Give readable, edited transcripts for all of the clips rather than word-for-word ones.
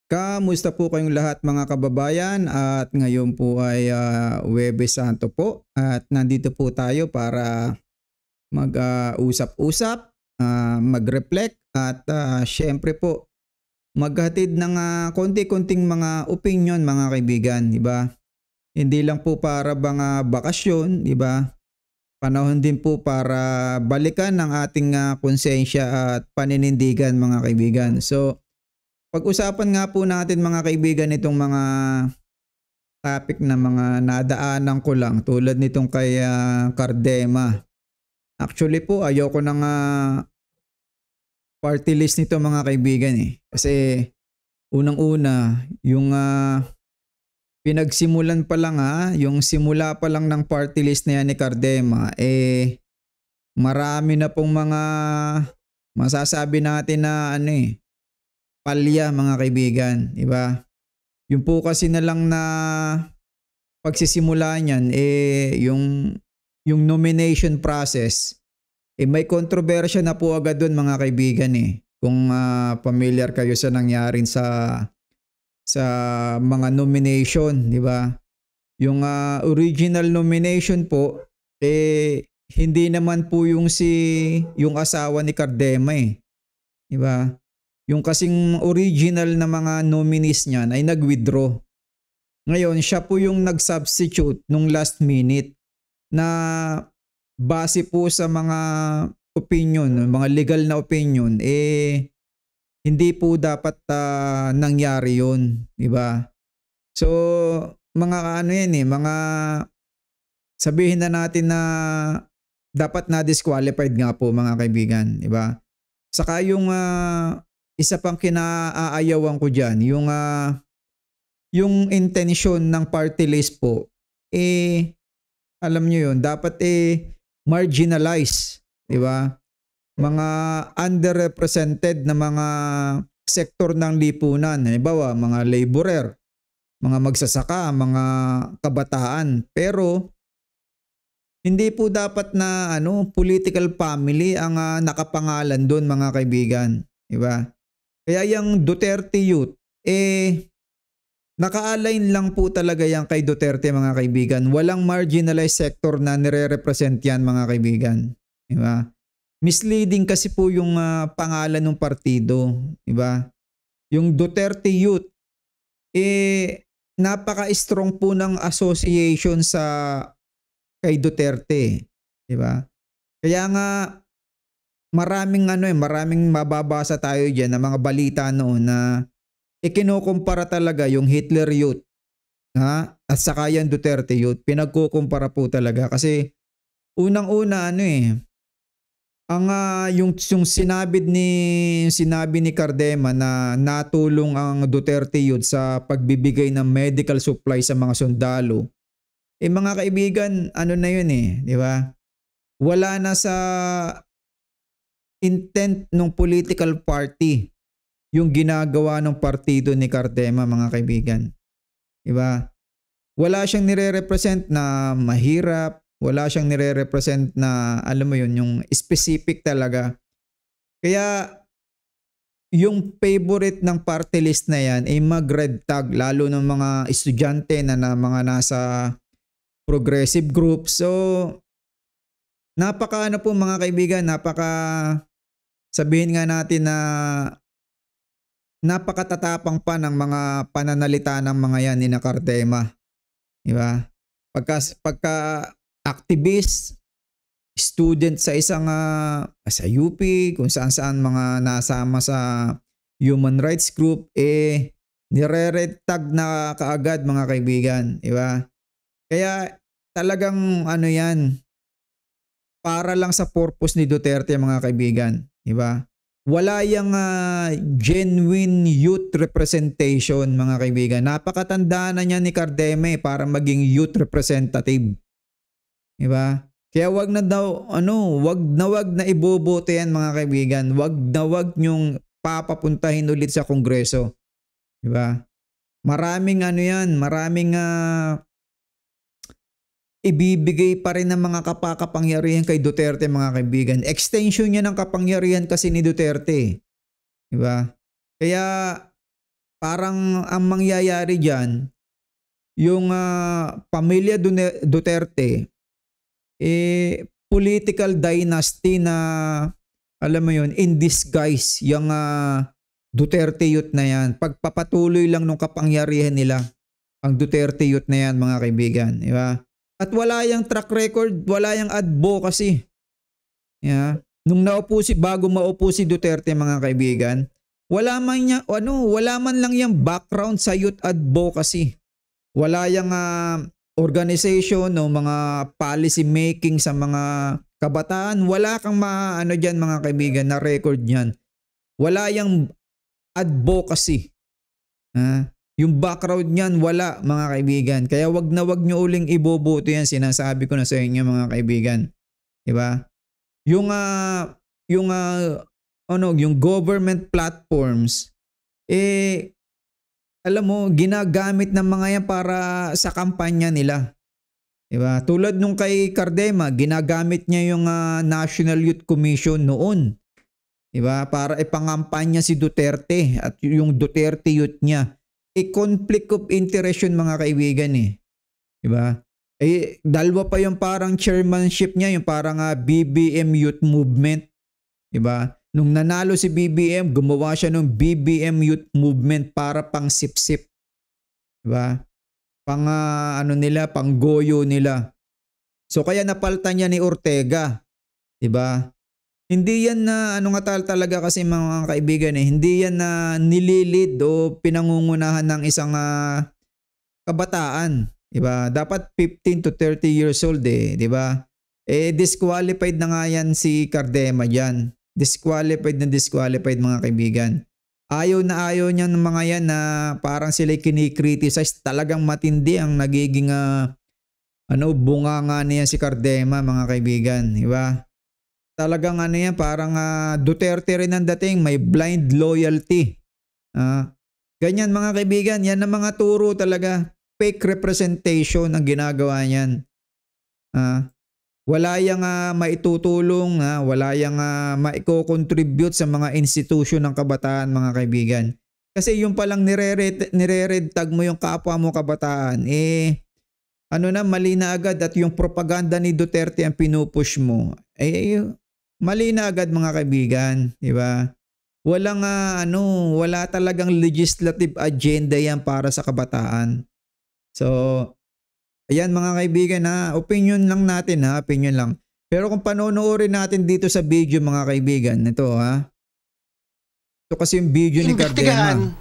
Kamusta po kayong lahat mga kababayan at ngayon po ay Huwebes Santo po at nandito po tayo para mag-usap-usap, mag-reflect at syempre po maghatid ng konti-konting mga opinion mga kaibigan, di ba? Hindi lang po para bang bakasyon, di ba? Panahon din po para balikan ng ating konsensya at paninindigan mga kaibigan. So, pag-usapan nga po natin mga kaibigan itong mga topic na mga nadaanan ko lang tulad nitong kay Cardema. Actually po ayoko ng party list nito mga kaibigan eh. Kasi unang-una yung pinagsimulan pa lang yung simula pa lang ng party list na yan ni Cardema eh marami na pong mga masasabi natin na palya mga kaibigan, di ba? Yung po kasi na lang na pagsisimula niyan yung nomination process may kontrobersya na po agad doon mga kaibigan eh. Kung familiar kayo sa nangyari sa mga nomination, di ba? Yung original nomination po hindi naman po yung asawa ni Cardema eh. Di ba? Yung kasing original na mga nominees niyan ay nag-withdraw. Ngayon, siya po yung nag-substitute nung last minute na base po sa mga opinion, mga legal na opinion, hindi po dapat nangyari yun. Diba? So, mga mga sabihin na natin na dapat na disqualified nga po mga kaibigan. Diba? Saka yung isa pang kinaayawan ko dyan, yung intention ng party list po, alam nyo yun, dapat marginalize, di ba? Mga underrepresented na mga sektor ng lipunan, halimbawa mga laborer, mga magsasaka, mga kabataan, pero hindi po dapat na political family ang nakapangalan doon mga kaibigan, di ba? Kaya yung Duterte Youth, naka-align lang po talaga yan kay Duterte mga kaibigan. Walang marginalized sector na nire-represent yan mga kaibigan. Diba? Misleading kasi po yung pangalan ng partido. Diba? Yung Duterte Youth, napaka-strong po ng association kay Duterte. Diba? Kaya nga, maraming mababasa tayo diyan na mga balita noon na kinukumpara talaga yung Hitler Youth at saka yung Duterte Youth. Pinagkukumpara po talaga kasi unang-una yung sinabi ni Cardema na natulong ang Duterte Youth sa pagbibigay ng medical supply sa mga sundalo. Mga kaibigan, na yun di ba? Wala na sa intent ng political party yung ginagawa ng partido ni Cardema mga kaibigan. Diba? Wala siyang nire-represent na mahirap, wala siyang nire-represent na alam mo yun, yung specific talaga. Kaya yung favorite ng party list na yan ay mag-red tag lalo ng mga estudyante na mga nasa progressive group. So napaka po mga kaibigan, sabihin nga natin na napakatatapang pa ng mga pananalita ng mga yan ni Cardema. Diba? Pagka activist, student sa isang sa UP, kung saan-saan mga nasama sa human rights group, nire-red tag na kaagad mga kaibigan. Diba? Kaya talagang yan, para lang sa purpose ni Duterte mga kaibigan. Diba? Wala yung genuine youth representation mga kaibigan. Napakatanda na niya ni Cardeme para maging youth representative. Diba? Kaya wag na iboboto yan mga kaibigan. Wag nyong papapuntahin ulit sa Kongreso. Diba? Maraming maraming ibibigay pa rin ng mga kapangyarihan kay Duterte mga kaibigan. Extension niya ng kapangyarihan kasi ni Duterte. Diba? Kaya parang ang mangyayari diyan, yung pamilya Duterte, political dynasty na, alam mo yun, in disguise, yung Duterte youth na yan. Pagpapatuloy lang ng kapangyarihan nila, ang Duterte youth na yan, mga kaibigan. Di ba? At wala yung track record, wala yung advocacy. Yeah. Bago maupo si Duterte, mga kaibigan, wala man lang yung background sa youth advocacy. Wala yung organization o mga policy making sa mga kabataan. Wala kang diyan, mga kaibigan, na record niyan. Wala yung advocacy. Yung background niyan wala, mga kaibigan. Kaya wag nyo uling iboboto yan. Sinasabi ko na sa inyo, mga kaibigan. 'Di ba? Yung government platforms, alam mo, ginagamit ng mga yan para sa kampanya nila. Diba? Tulad nung kay Cardema, ginagamit niya yung National Youth Commission noon. Diba? Para ipangampanya si Duterte at yung Duterte youth niya. Conflict of interest yun, mga kaibigan eh. Diba? Dalawa pa yung parang chairmanship niya, yung parang BBM Youth Movement. Diba? Nung nanalo si BBM, gumawa siya ng BBM Youth Movement para pang sip-sip. Diba? Pang pang goyo nila. So kaya napalitan niya ni Ortega. Diba? Hindi yan na talaga kasi, mga kaibigan eh, hindi yan na nililid o pinangungunahan ng isang kabataan. Diba? Dapat 15 to 30 years old eh. Diba? Disqualified na nga yan si Cardema dyan. Disqualified, mga kaibigan. Ayaw niya ng mga yan na parang sila kinikriticize. Talagang matindi ang nagiging bunganga niya si Cardema, mga kaibigan. Diba? Talagang yan, parang Duterte rin ang dating, may blind loyalty. Ganyan, mga kaibigan, yan ang mga turo talaga. Fake representation ang ginagawa niyan. Wala yang maitutulong, wala yang maiko-contribute sa mga institusyon ng kabataan, mga kaibigan. Kasi yung palang nire-red tag mo yung kapwa mo kabataan, mali na agad, at yung propaganda ni Duterte ang pinupush mo, mali na agad, mga kaibigan, di ba? Wala talagang legislative agenda yan para sa kabataan. So, ayan, mga kaibigan, opinion lang natin, opinion lang. Pero kung panonoorin natin dito sa video, mga kaibigan, ito ito kasi yung video ni Cardema.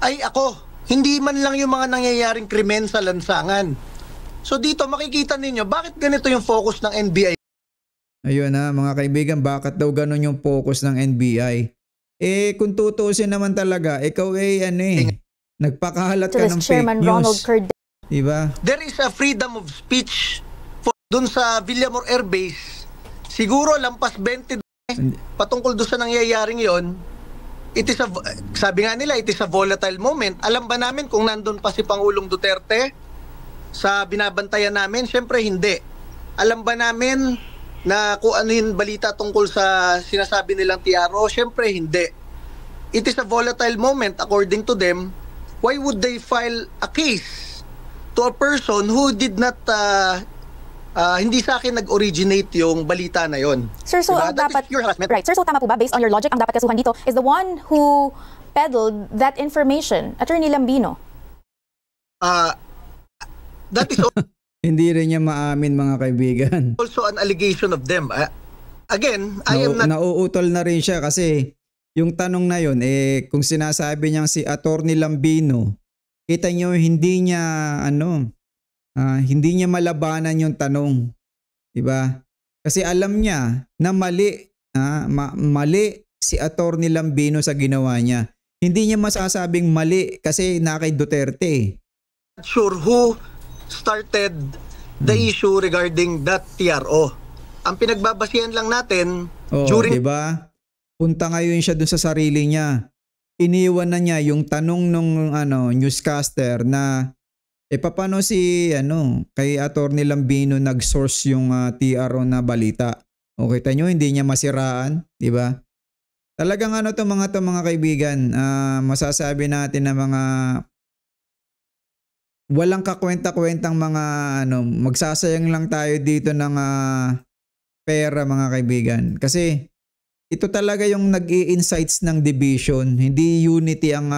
Ay ako, hindi man lang yung mga nangyayaring krimen sa lansangan. So dito makikita ninyo, bakit ganito yung focus ng NBI? Ayun mga kaibigan, bakit daw ganun yung focus ng NBI? Kung tutuusin naman talaga, ikaw nagpakahalat ka ng fake news. Diba? There is a freedom of speech dun sa Villamor Air Base. Siguro lampas 20 patungkol doon sa nangyayaring yon. Sabi nga nila, it is a volatile moment. Alam ba namin kung nandun pa si Pangulong Duterte sa binabantayan namin? Siyempre hindi. Alam ba namin na kung ano yung balita tungkol sa sinasabi nilang TRO? Siyempre hindi. It is a volatile moment according to them. Why would they file a case to a person who did not hindi sa akin nag-originate yung balita na yon? Sir, so diba? dapat, right, sir, so tama po ba, based on your logic, ang dapat kasuhan dito is the one who peddled that information, Attorney Lambino? That is hindi rin niya maamin, mga kaibigan. Also an allegation of them. Again, I am not... Nauutol na rin siya kasi yung tanong na yun, kung sinasabi niyang si Attorney Lambino, kita nyo, hindi niya malabanan yung tanong. Diba? Kasi alam niya na mali si Attorney Lambino sa ginawa niya. Hindi niya masasabing mali kasi na kay Duterte. Sure who started the issue regarding that TRO. Ang pinagbabasihan lang natin during... Diba? Punta ngayon siya dun sa sarili niya. Iniwan na niya yung tanong nung newscaster na paano kay Attorney Lambino nag-source yung TRO na balita. O kita nyo, hindi niya masiraan, di ba? Talagang ano to mga kaibigan, masasabi natin na mga walang kakwenta-kwentang mga ano, magsasayang lang tayo dito ng pera mga kaibigan. Kasi ito talaga yung nag-i-insights ng division, hindi unity ang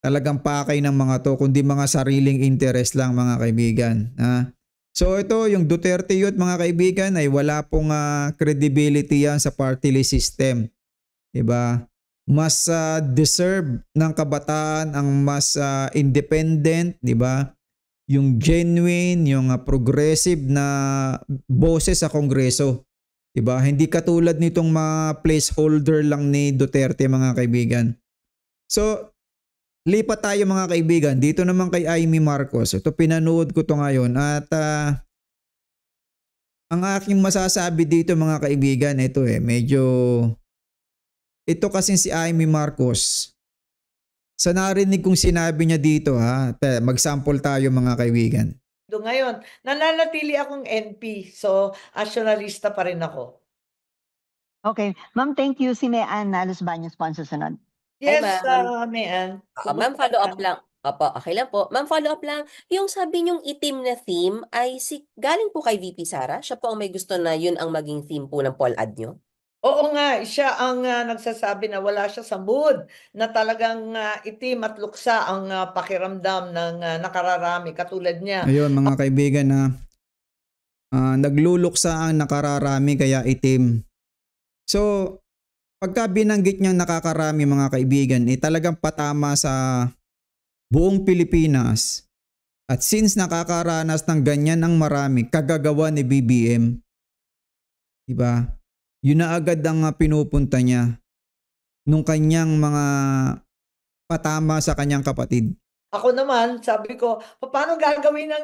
talagang pakay ng mga to, kundi mga sariling interest lang mga kaibigan. So ito, yung Duterte Youth mga kaibigan ay wala pong credibility yan sa party list system. Diba? Mas deserve ng kabataan ang mas independent, diba? Yung genuine, yung progressive na boses sa Kongreso. Diba? Hindi katulad nitong mga placeholder lang ni Duterte mga kaibigan. So, lipat tayo mga kaibigan. Dito naman kay Amy Marcos. Ito pinanood ko to ngayon at ang aking masasabi dito mga kaibigan, ito medyo ito kasi si Amy Marcos. Sa narinig kong sinabi niya dito mag-sample tayo mga kaibigan. Ngayon, nananatili akong NP. So, nationalista pa rin ako. Okay. Ma'am, thank you. Si Mean Nalos Baños po ang susunod. Yes, ma'am. Mean. Ma'am, follow up lang. Opo, okay lang po. Ma'am, follow up lang. Yung sabi niyong itim na theme ay galing po kay VP Sara? Siya po ang may gusto na yun ang maging theme po ng poll ad niyo? Oo nga, siya ang nagsasabi na wala siya sa mood na talagang itim at luksa ang pakiramdam ng nakararami katulad niya. Ayun mga kaibigan na nagluluksa ang nakararami kaya itim. So pagka binanggit niyang nakakarami mga kaibigan, talagang patama sa buong Pilipinas. At since nakakaranas ng ganyan ang marami, kagagawa ni BBM. Diba? Yun na agad ang pinupunta niya nung kanyang mga patama sa kanyang kapatid. Ako naman, sabi ko, paano gagawin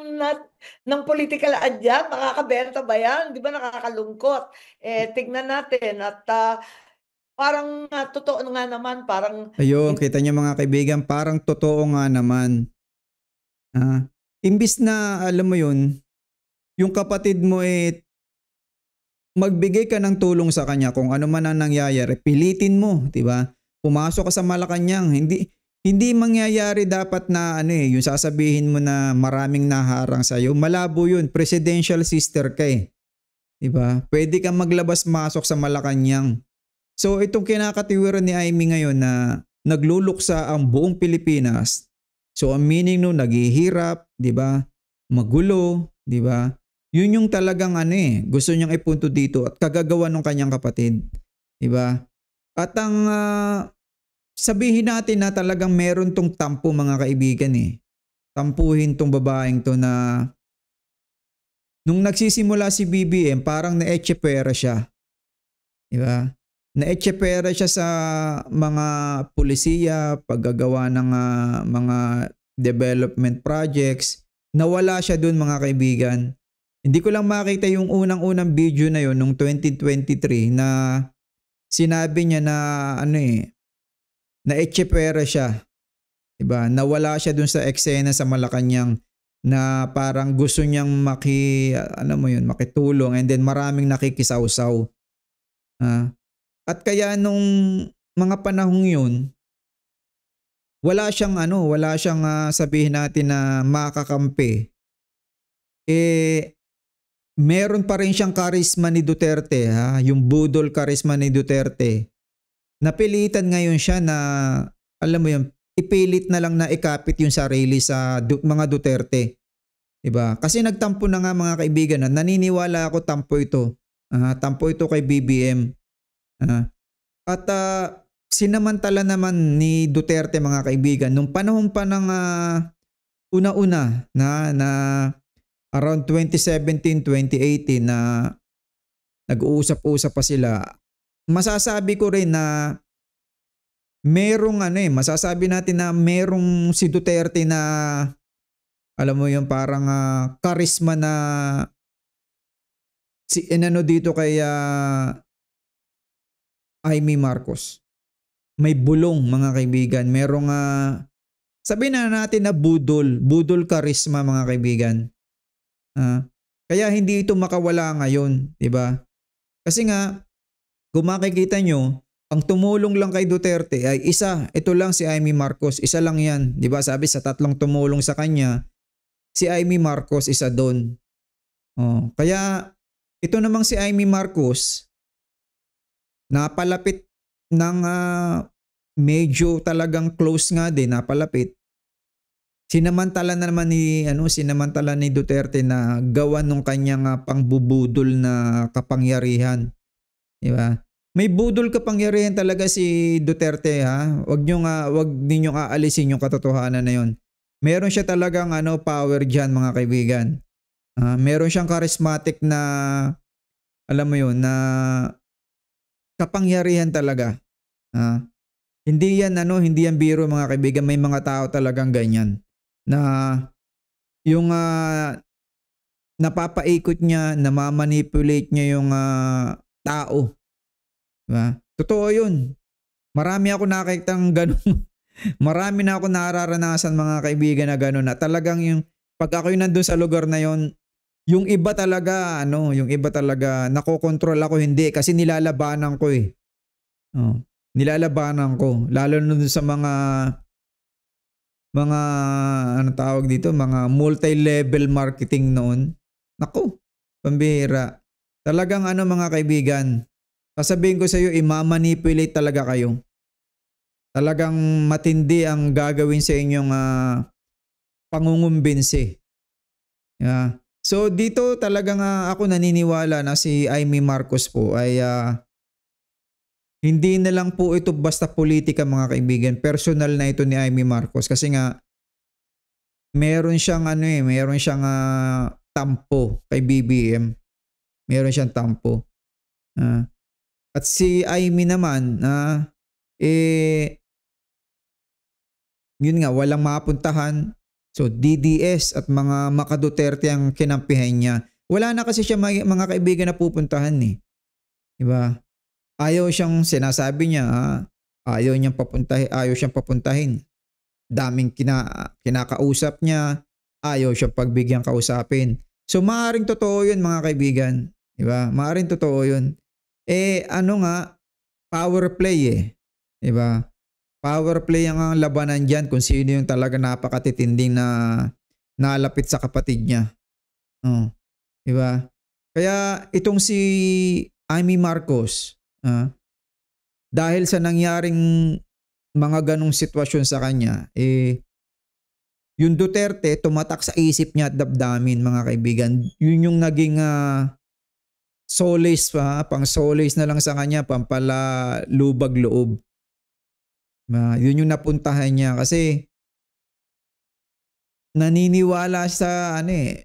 ng political ad yan? Makakabenta ba yan? Di ba nakakalungkot? Tignan natin at parang totoo nga naman. Ayun, kita niyo mga kaibigan, parang totoo nga naman. Imbis na, alam mo yun, yung kapatid mo magbigay ka ng tulong sa kanya kung ano man ang nangyayari, pilitin mo, 'di ba? Pumasok ka sa Malacanang, hindi mangyayari dapat na yung sasabihin mo na maraming naharang sa iyo. Malabo 'yun, presidential sister ka 'Di ba? Pwede kang maglabas-masok sa Malacanang. So itong kinakatiwiran ni Amy ngayon na nagluluksa ang buong Pilipinas. So ang meaning no naghihirap, 'di ba? Magulo, 'di ba? Yun yung talagang gusto niyang ipunto dito at kagagawa ng kanyang kapatid. Diba? At ang sabihin natin na talagang meron tong tampo mga kaibigan Tampuhin tong babaeng to na nung nagsisimula si BBM parang na-echepera siya. Diba? Na-echepera siya sa mga pulisiya, paggagawa ng mga development projects. Nawala siya dun mga kaibigan. Hindi ko lang makita yung unang-unang video na yon nung 2023 na sinabi niya na na-echepera siya. Diba? Nawala siya dun sa eksena sa Malacanang na parang gusto niyang makitulong and then maraming nakikisawsaw. At kaya nung mga panahong yun, wala siyang sabihin natin na makakampi. Meron pa rin siyang karisma ni Duterte, yung budol karisma ni Duterte. Napilitan ngayon siya na, alam mo yun, ipilit na lang na ikapit yung sarili sa mga Duterte. Diba? Kasi nagtampo na nga mga kaibigan na naniniwala ako tampo ito. Tampo ito kay BBM. At sinamantala naman ni Duterte mga kaibigan, nung panahon pa ng una-una na around 2017-2018 na nag-uusap-usap pa sila, masasabi ko rin na masasabi natin na merong si Duterte na alam mo yung parang karisma na dito kay Amy Marcos. May bulong mga kaibigan, merong sabihin na natin na budol karisma mga kaibigan. Kaya hindi ito makawala ngayon, 'di ba? Kasi nga kung makikita nyo, Ang tumulong lang kay Duterte ay isa, ito lang si Amy Marcos, isa lang yan. Di ba sabi sa 3 tumulong sa kanya, si Amy Marcos isa doon. Oh, kaya ito namang si Amy Marcos, napalapit ng medyo talagang close nga din, napalapit. Sinamantala ni Duterte na gawan ng kanyang pangbubudol na kapangyarihan. Di ba? May budol kapangyarihan talaga si Duterte, ha. Wag ninyong aalisin yung katotohanan na yon. Meron siya talagang power diyan, mga kaibigan. Meron siyang charismatic na, alam mo yun, na kapangyarihan talaga. Hindi yan biro, mga kaibigan. May mga tao talagang ganyan na yung napapaikot niya, namamanipulate niya yung tao. Diba? Totoo yun. Marami ako nakikitang ganun. Marami na ako nararanasan, mga kaibigan, na ganun. Na talagang yung pag ako'y nandun sa lugar na yon, yung iba talaga nakokontrol ako, hindi. Kasi nilalabanan ko eh. Nilalabanan ko. Lalo na dun sa mga mga multi-level marketing noon. Naku, pambihira. Talagang mga kaibigan, sasabihin ko sa iyo, imamanipulate talaga kayo. Talagang matindi ang gagawin sa inyong pangungumbinsi. Yeah. So dito talagang ako naniniwala na si Amy Marcos po ay hindi na lang po ito basta politika, mga kaibigan. Personal na ito ni Amy Marcos kasi nga meron siyang tampo kay BBM. Meron siyang tampo. At si Amy naman, yun nga, walang mapuntahan. So DDS at mga maka-Duterte ang kinampihan niya. Wala na kasi siya, mga kaibigan, na pupuntahan eh. Diba? Ayaw siyang sinasabi niya, ayaw siyang papuntahin. Daming kinakausap niya, ayaw siyang pagbigyan kausapin. So maaaring totoo yun, mga kaibigan. Diba? Maaaring totoo yun. Power play eh. Diba? Power play ang labanan dyan kung sino yung talaga napakatitinding na nalapit sa kapatid niya. Diba? Kaya itong si Amy Marcos, dahil sa nangyaring mga ganong sitwasyon sa kanya, yung Duterte tumatak sa isip niya at damdamin, mga kaibigan. Yun yung naging solace pang solace na lang sa kanya, pampala lubag loob. Yun yung napuntahan niya kasi naniniwala sa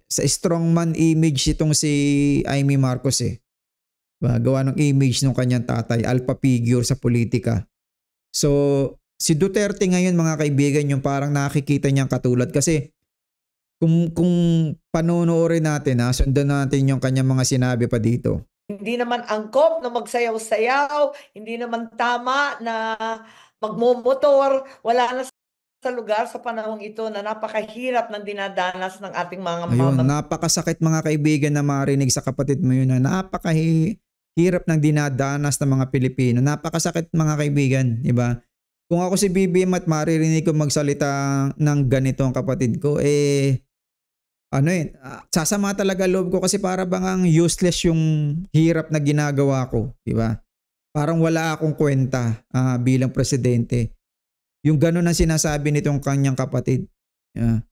strongman image itong si Amy Marcos eh. Gawa ng image ng kanyang tatay, alpha figure sa politika. So si Duterte ngayon, mga kaibigan, yung parang nakikita niyang katulad kasi kung panonoorin natin, sundan natin yung kanyang mga sinabi pa dito. Hindi naman angkop na magsayaw-sayaw, hindi naman tama na magmomotor, wala na sa lugar sa panahong ito na napakahirap ng dinadanas ng ating mga Ayun, napakasakit, mga kaibigan, na marinig sa kapatid mo yun na napakahirap ng dinadanas ng mga Pilipino. Napakasakit, mga kaibigan, di ba? Kung ako si BBM at maririnig ko magsalita ng ganito ang kapatid ko, sasama talaga loob ko kasi para bang useless yung hirap na ginagawa ko, di ba? Parang wala akong kwenta bilang presidente. Yung gano'n ang sinasabi nitong kanyang kapatid. Yeah.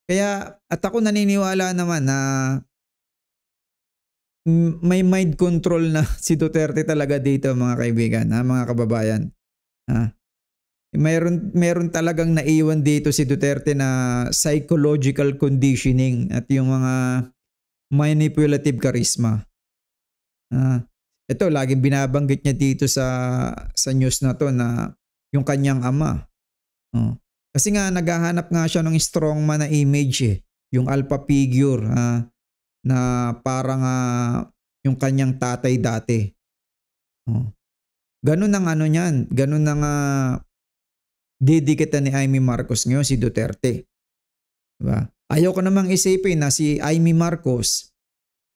Kaya at ako naniniwala naman na may mind control na si Duterte talaga dito, mga kaibigan, mga kababayan. Meron talagang naiwan dito si Duterte na psychological conditioning at yung mga manipulative charisma. Ito, laging binabanggit niya dito sa news na to na yung kanyang ama. Kasi nga naghahanap nga siya ng strongman na image eh. Yung alpha figure na parang yung kanyang tatay dati. Ganun ang niyan. Ganun ang didikitan ni Amy Marcos ngayon, si Duterte. Diba? Ayaw ko namang isipin na si Amy Marcos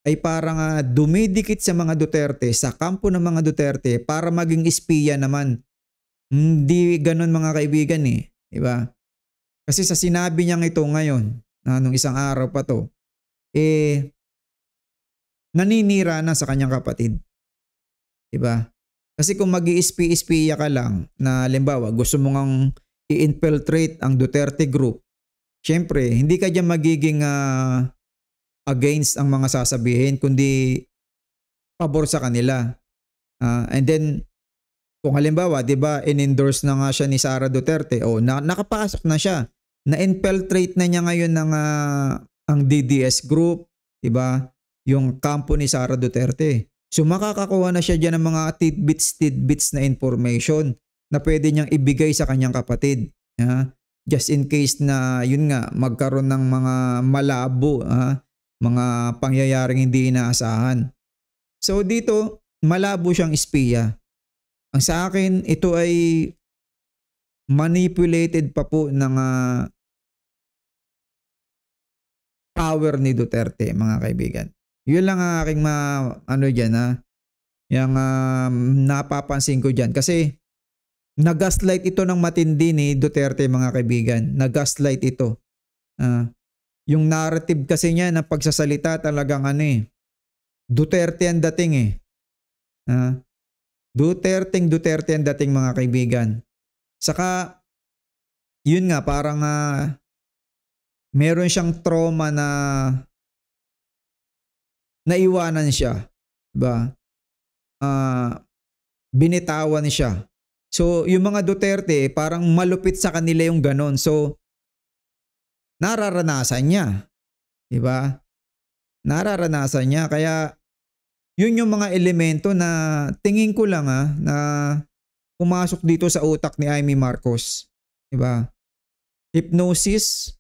ay parang dumidikit sa mga Duterte, sa kampo ng mga Duterte para maging espiya naman. Hindi ganun mga kaibigan eh. Diba? Kasi sa sinabi niyang ito ngayon, nung isang araw pa to, naninira na sa kanyang kapatid. Diba? Kasi kung mag-i-espiya ka lang na halimbawa gusto mo ngang i-infiltrate ang Duterte group, syempre hindi ka dyan magiging against ang mga sasabihin kundi pabor sa kanila. And then kung halimbawa, 'di ba, in-endorse na nga siya ni Sara Duterte, nakapasok na siya. Na-infiltrate na niya ngayon ng ang DDS group, 'di ba? Yung kampo ni Sara Duterte. So makakakuha na siya diyan ng mga tidbits na information na pwede niyang ibigay sa kanyang kapatid. Just in case na yun nga magkaroon ng mga malabo, mga pangyayaring hindi inaasahan. So dito, malabo siyang espiya. Ang sa akin, ito ay manipulated pa po ng power ni Duterte, mga kaibigan. Yun lang ang aking yung napapansin ko dyan. Kasi nag-gaslight ito ng matindi ni Duterte, mga kaibigan. Nag-gaslight ito. Yung narrative kasi niya na pagsasalita talagang Duterte ang dating eh. Duterte ang dating, mga kaibigan. Saka, yun nga, parang meron siyang trauma na naiwanan siya. Diba? Binitawan siya. So, yung mga Duterte, parang malupit sa kanila yung ganon. So, nararanasan niya. Diba? Nararanasan niya. Kaya, yun yung mga elemento na tingin ko lang na pumasok dito sa utak ni Amy Marcos. Diba? Hypnosis.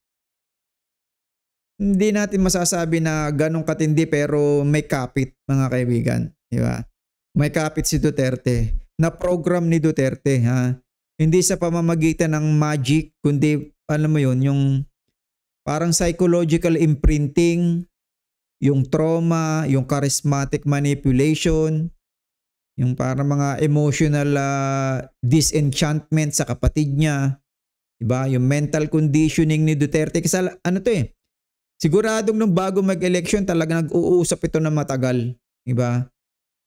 Hindi natin masasabi na ganong katindi pero may kapit, mga kaibigan. Diba? May kapit si Duterte. Na program ni Duterte. Hindi sa pamamagitan ng magic, kundi alam mo yun, yung parang psychological imprinting, yung trauma, yung charismatic manipulation, yung parang mga emotional disenchantment sa kapatid niya, diba? Yung mental conditioning ni Duterte. Kasi siguradong nung bago mag-election talaga nag-uusap ito na matagal, diba?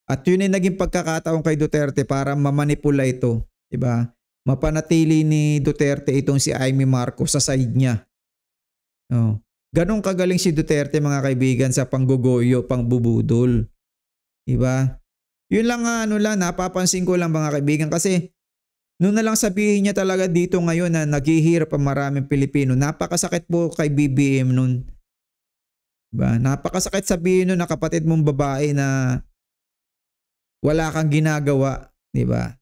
At yun yung naging pagkakataon kay Duterte para mamanipula ito, diba? Mapanatili ni Duterte itong si Amy Marcos sa side niya. Ganong kagaling si Duterte, mga kaibigan, sa panggugoyo, pangbubudol. Diba? Yun lang napapansin ko lang, mga kaibigan, kasi noon na lang sabihin niya talaga dito ngayon na naghihirap ang maraming Pilipino. Napakasakit po kay BBM noon. Diba? Napakasakit sabihin noon na kapatid mong babae na wala kang ginagawa. Diba?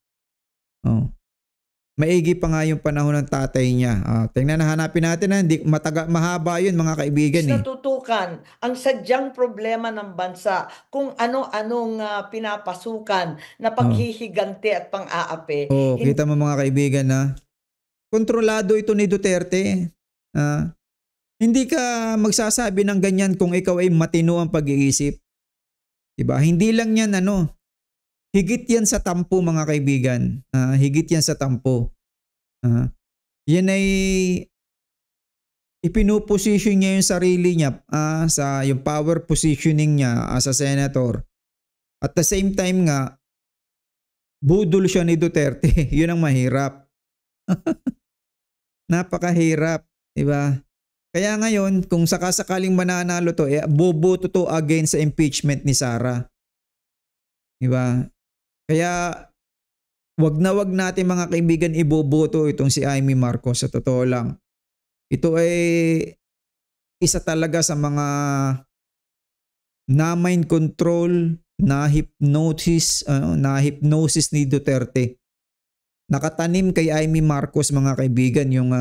Maigi pa nga yung panahon ng tatay niya. Tingnan na, hanapin natin hindi mahaba yun, mga kaibigan. Natutukan ang sadyang problema ng bansa kung ano-anong pinapasukan na paghihiganti at pang-aapi. Kita mo, mga kaibigan, kontrolado ito ni Duterte. Hindi ka magsasabi ng ganyan kung ikaw ay matino ang pag-iisip. Diba? Hindi lang yan higit yan sa tampo, mga kaibigan. Higit yan sa tampo. Yan ay ipinuposition niya yung sarili niya sa yung power positioning niya as a senator. At the same time nga, budol siya ni Duterte. Yun ang mahirap. Napakahirap. Diba? Kaya ngayon, kung sakasakaling mananalo to, boboto to against sa impeachment ni Sara. Diba? Kaya wag natin, mga kaibigan, iboboto itong si Amy Marcos. Sa totoo lang, ito ay isa talaga sa mga na-mind control, na-hypnosis ni Duterte. Nakatanim kay Amy Marcos, mga kaibigan, yung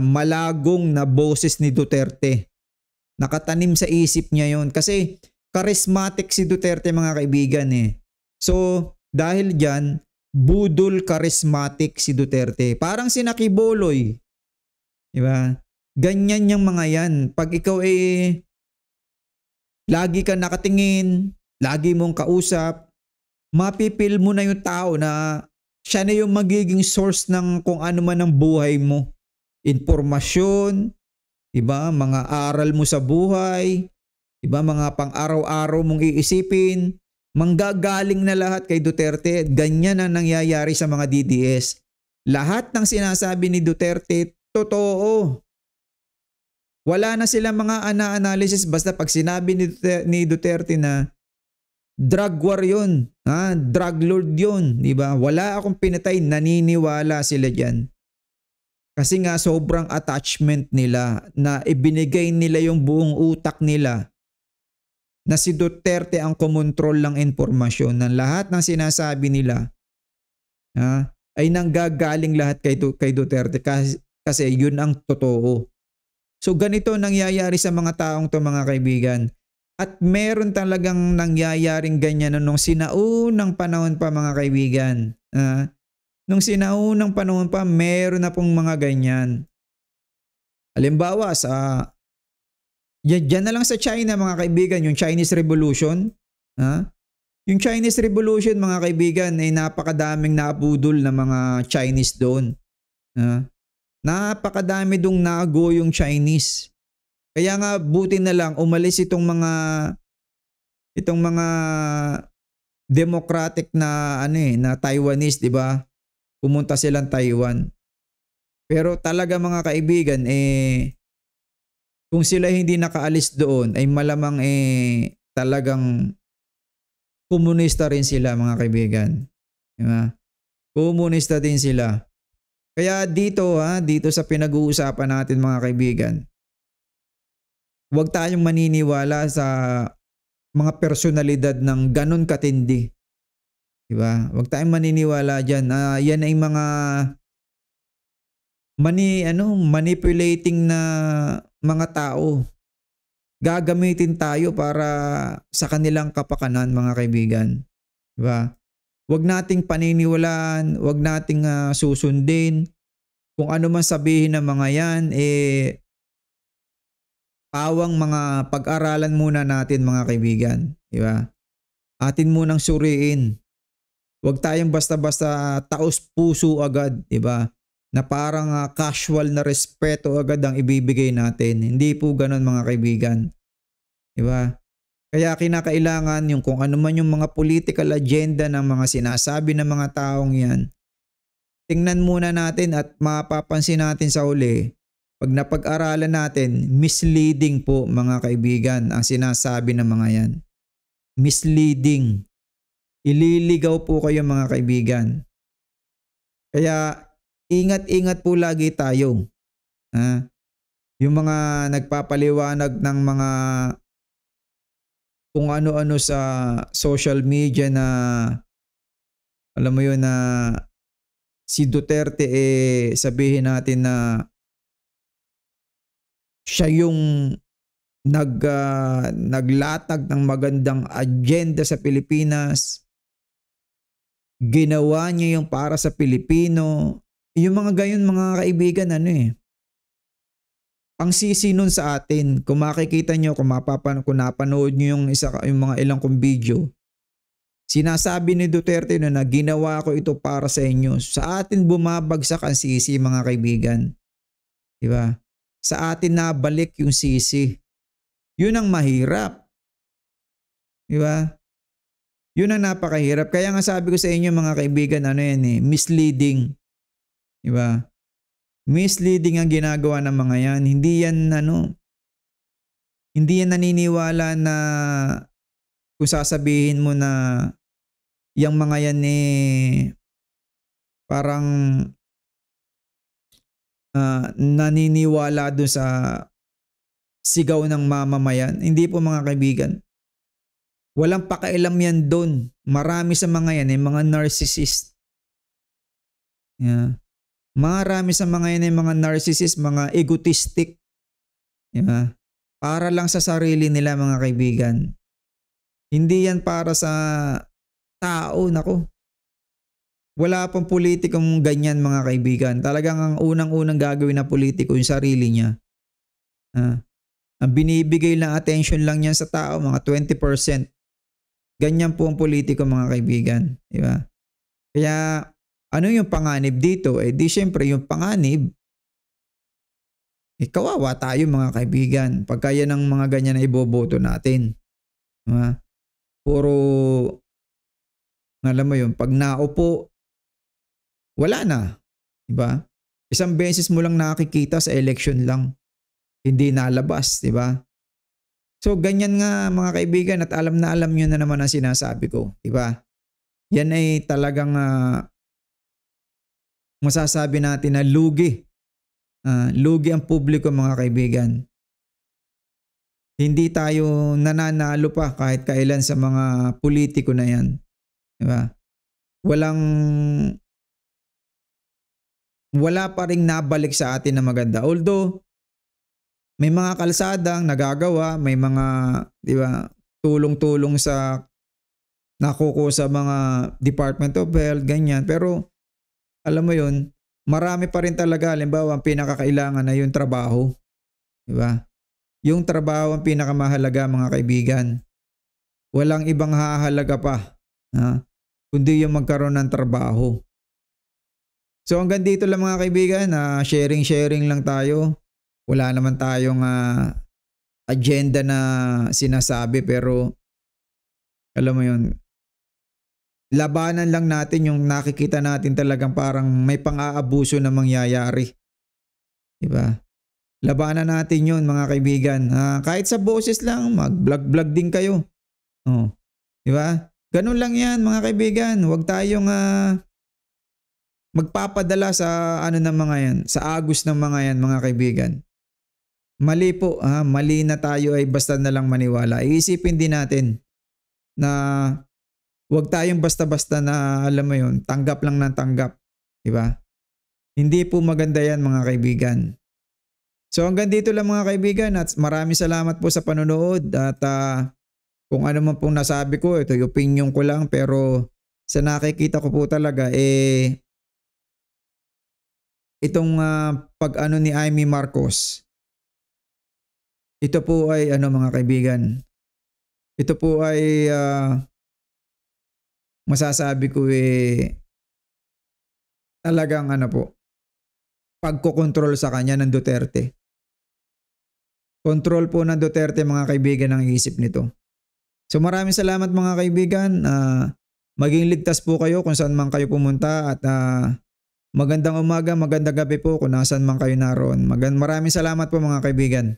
malagong na boses ni Duterte. Nakatanim sa isip niya yon kasi charismatic si Duterte, mga kaibigan eh. So, dahil dyan, budol charismatic si Duterte. Parang si Nakiboloy. Diba? Ganyan yung mga yan. Pag ikaw lagi ka nakatingin, lagi mong kausap, mapipil mo na yung tao na siya na yung magiging source ng kung ano man ang buhay mo. Impormasyon, diba? Mga aral mo sa buhay, diba? Mga pang-araw-araw mong iisipin, manggagaling na lahat kay Duterte. Ganyan ang nangyayari sa mga DDS. Lahat ng sinasabi ni Duterte, totoo. Wala na sila mga ana-analysis basta pag sinabi ni Duterte na drug war yun, drug lord yun, di ba? Wala akong pinatay, naniniwala sila dyan. Kasi nga sobrang attachment nila na ibinigay nila yung buong utak nila na si Duterte ang kumontrol ng informasyon na lahat ng sinasabi nila ay nanggagaling lahat kay Duterte kasi yun ang totoo. So ganito nangyayari sa mga taong to mga kaibigan. At meron talagang nangyayaring ganyan nung sinaunang panahon pa mga kaibigan. Nung sinaunang panahon pa meron na pong mga ganyan. Halimbawa dyan na lang sa China mga kaibigan, yung Chinese Revolution. Yung Chinese Revolution mga kaibigan ay napakadaming nabudol na mga Chinese doon. Napakadami dong nago yung Chinese. Kaya nga buti na lang umalis itong mga democratic na na Taiwanese, 'di ba? Pumunta silang Taiwan. Pero talaga mga kaibigan kung sila hindi nakaalis doon ay malamang talagang komunista rin sila mga kaibigan. 'Di ba? Komunista din sila. Kaya dito sa pinag-uusapan natin mga kaibigan, huwag tayong maniniwala sa mga personalidad ng ganon katindi. Diba? Huwag tayong maniniwala dyan. Yan ay mga manipulating na mga tao. Gagamitin tayo para sa kanilang kapakanan mga kaibigan. Diba? Huwag nating paniniwalaan, huwag nating susundin. Kung ano man sabihin ng mga yan, pawang mga pag-aralan muna natin mga kaibigan, di ba? Atin munang suriin. Huwag tayong basta-basta taos puso agad, di ba? Na parang casual na respeto agad ang ibibigay natin. Hindi po ganoon mga kaibigan. Di ba? Kaya kinakailangan yung kung ano man yung mga political agenda ng mga sinasabi ng mga taong yan, tingnan muna natin at mapapansin natin sa huli. Pag napag-aralan natin, misleading po mga kaibigan ang sinasabi ng mga yan. Misleading. Ililigaw po kayo mga kaibigan. Kaya ingat-ingat po lagi tayo. Yung mga nagpapaliwanag ng mga kung ano-ano sa social media na alam mo yun na si Duterte sabihin natin na siya yung naglatag ng magandang agenda sa Pilipinas. Ginawa niya yung para sa Pilipino. Yung mga gayon mga kaibigan ang sisi nun sa atin. Kung makikita nyo, kung napanood nyo yung mga ilang kong video, sinasabi ni Duterte na ginawa ko ito para sa inyo. Sa atin bumabagsak ang sisi mga kaibigan. Diba? Sa atin nabalik yung sisi. Yun ang mahirap. Diba? Yun ang napakahirap. Kaya nga sabi ko sa inyo mga kaibigan, misleading. Diba? Misleading ang ginagawa ng mga yan. Hindi yan naniniwala na kung sasabihin mo na yung mga yan parang naniniwala doon sa sigaw ng mamamayan. Hindi po mga kaibigan. Walang pakailam yan doon. Marami sa mga yan mga narcissist. Yeah. Marami sa mga yan mga narcissist, mga egotistic. Yeah. Para lang sa sarili nila mga kaibigan. Hindi yan para sa tao. Nako. Wala pang politikong ganyan mga kaibigan. Talagang ang unang-unang gagawin na politiko yung sarili niya. Ang binibigay lang attention lang yan sa tao, mga 20%. Ganyan po ang politiko mga kaibigan. Di ba? Kaya ano yung panganib dito? Eh di syempre yung panganib, kawawa tayo mga kaibigan. Pagka yan ang mga ganyan na iboboto natin. Di ba? Puro, alam mo yun, pag naupo, wala na. Di ba? Isang beses mo lang nakikita sa election lang. Hindi nalabas, di ba? So ganyan nga mga kaibigan at alam na alam nyo na naman ang sinasabi ko, di ba? Yan ay talagang masasabi natin na lugi. Lugi ang publiko mga kaibigan. Hindi tayo nananalo pa kahit kailan sa mga politiko na yan. Di ba? Wala pa ring nabalik sa atin na maganda. Although, may mga kalsadang nagagawa, may mga, di ba, tulong-tulong sa nakuko sa mga Department of Health, ganyan. Pero, alam mo yun, marami pa rin talaga, halimbawa, ang pinakakailangan na yung trabaho. Di ba? Yung trabaho ang pinakamahalaga mga kaibigan. Walang ibang hahalaga pa. Kundi yung magkaroon ng trabaho. So hanggang dito lang mga kaibigan, sharing lang tayo. Wala naman tayong agenda na sinasabi pero alam mo yun, labanan lang natin yung nakikita natin talagang parang may pang-aabuso na mangyayari. Diba? Labanan natin yun mga kaibigan. Kahit sa boses lang, mag-vlog din kayo. Diba? Ganun lang yan mga kaibigan. Huwag tayong magpapadala sa ng mga yan, sa agos ng mga yan mga kaibigan. Mali po, mali na tayo ay basta na lang maniwala. Iisipin din natin na huwag tayong basta-basta na alam mo yun, tanggap lang ng tanggap. Diba? Hindi po maganda yan mga kaibigan. So hanggang dito lang mga kaibigan at maraming salamat po sa panonood at kung ano man pong nasabi ko, ito yung opinion ko lang pero sa nakikita ko po talaga itong pag-ano ni Amy Marcos. Ito po ay mga kaibigan. Ito po ay masasabi ko talagang pagkokontrol sa kanya ng Duterte. Control po ng Duterte mga kaibigan ang isip nito. So maraming salamat mga kaibigan. Maging ligtas po kayo kung saan man kayo pumunta at magandang umaga, magandang gabi po kung nasaan man kayo naroon. Maraming salamat po mga kaibigan.